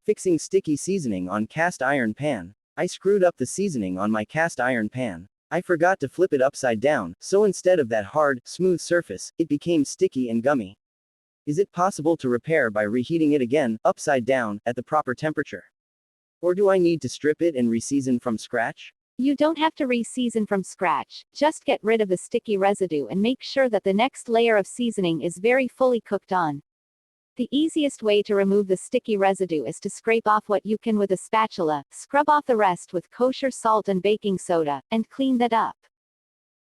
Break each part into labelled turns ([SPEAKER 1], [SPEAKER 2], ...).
[SPEAKER 1] Fixing sticky seasoning on cast iron pan. I screwed up the seasoning on my cast iron pan. I forgot to flip it upside down, so instead of that hard, smooth surface, it became sticky and gummy. Is it possible to repair by reheating it again, upside down, at the proper temperature? Or do I need to strip it and reseason from scratch?
[SPEAKER 2] You don't have to reseason from scratch, just get rid of the sticky residue and make sure that the next layer of seasoning is very fully cooked on. The easiest way to remove the sticky residue is to scrape off what you can with a spatula, scrub off the rest with kosher salt and baking soda, and clean that up.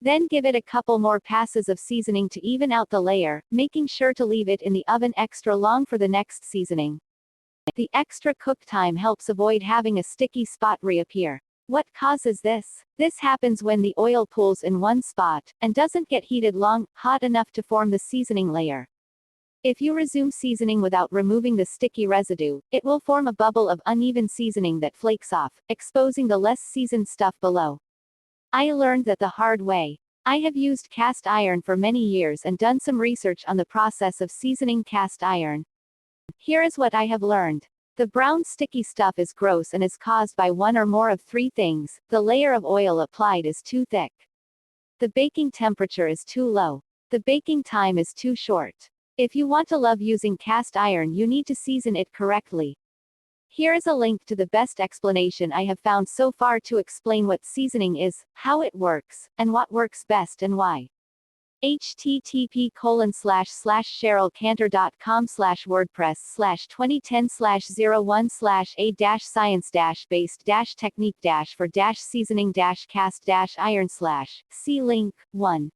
[SPEAKER 2] Then give it a couple more passes of seasoning to even out the layer, making sure to leave it in the oven extra long for the next seasoning. The extra cook time helps avoid having a sticky spot reappear. What causes this? This happens when the oil pools in one spot, and doesn't get heated long, hot enough to form the seasoning layer. If you resume seasoning without removing the sticky residue, it will form a bubble of uneven seasoning that flakes off, exposing the less seasoned stuff below. I learned that the hard way. I have used cast iron for many years and done some research on the process of seasoning cast iron. Here is what I have learned. The brown sticky stuff is gross and is caused by one or more of three things. The layer of oil applied is too thick. The baking temperature is too low. The baking time is too short. If you want to love using cast iron, you need to season it correctly. Here is a link to the best explanation I have found so far to explain what seasoning is, how it works, and what works best and why. http://cheryl.cantor.com/wordpress/2010/01/a-science-for-seasoning-cast-iron/ see link 1.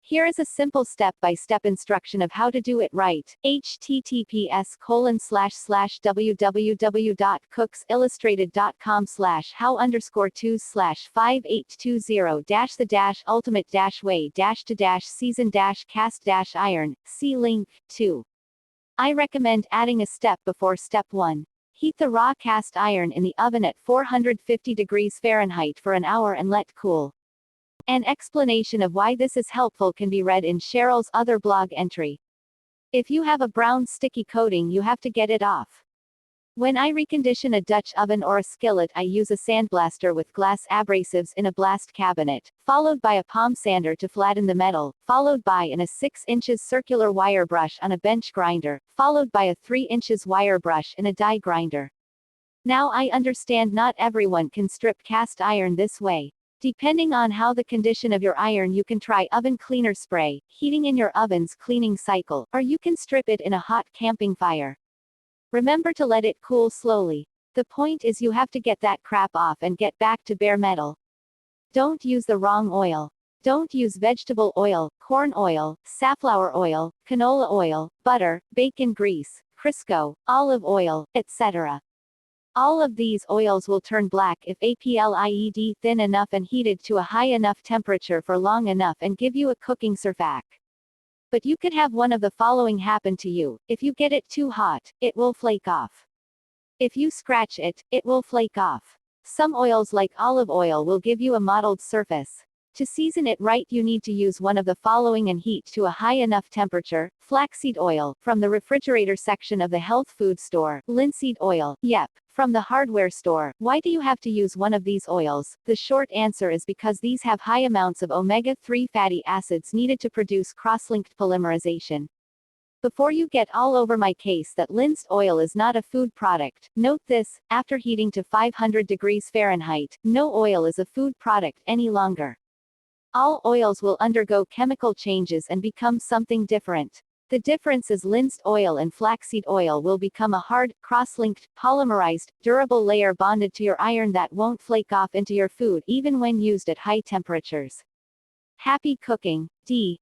[SPEAKER 2] Here is a simple step-by-step instruction of how to do it right. https://www.cooksillustrated.com/how_2/58220-the-ultimate-way-to-season-cast-iron. See link 2. I recommend adding a step before step 1. Heat the raw cast iron in the oven at 450 degrees Fahrenheit for an hour and let cool. An explanation of why this is helpful can be read in Cheryl's other blog entry. If you have a brown sticky coating, you have to get it off. When I recondition a Dutch oven or a skillet, I use a sandblaster with glass abrasives in a blast cabinet, followed by a palm sander to flatten the metal, followed by a 6 inches circular wire brush on a bench grinder, followed by a 3 inches wire brush in a die grinder. Now I understand not everyone can strip cast iron this way. Depending on how the condition of your iron, you can try oven cleaner spray, heating in your oven's cleaning cycle, or you can strip it in a hot camping fire. Remember to let it cool slowly. The point is you have to get that crap off and get back to bare metal. Don't use the wrong oil. Don't use vegetable oil, corn oil, safflower oil, canola oil, butter, bacon grease, Crisco, olive oil, etc. All of these oils will turn black if applied thin enough and heated to a high enough temperature for long enough and give you a cooking surfac. But you could have one of the following happen to you. If you get it too hot, it will flake off. If you scratch it, it will flake off. Some oils like olive oil will give you a mottled surface. To season it right, you need to use one of the following and heat to a high enough temperature. Flaxseed oil, from the refrigerator section of the health food store. Linseed oil, yep, from the hardware store. Why do you have to use one of these oils? The short answer is because these have high amounts of omega-3 fatty acids needed to produce cross-linked polymerization. Before you get all over my case that linseed oil is not a food product, note this: after heating to 500 degrees Fahrenheit, no oil is a food product any longer. All oils will undergo chemical changes and become something different. The difference is linseed oil and flaxseed oil will become a hard, cross-linked, polymerized, durable layer bonded to your iron that won't flake off into your food even when used at high temperatures. Happy cooking! D.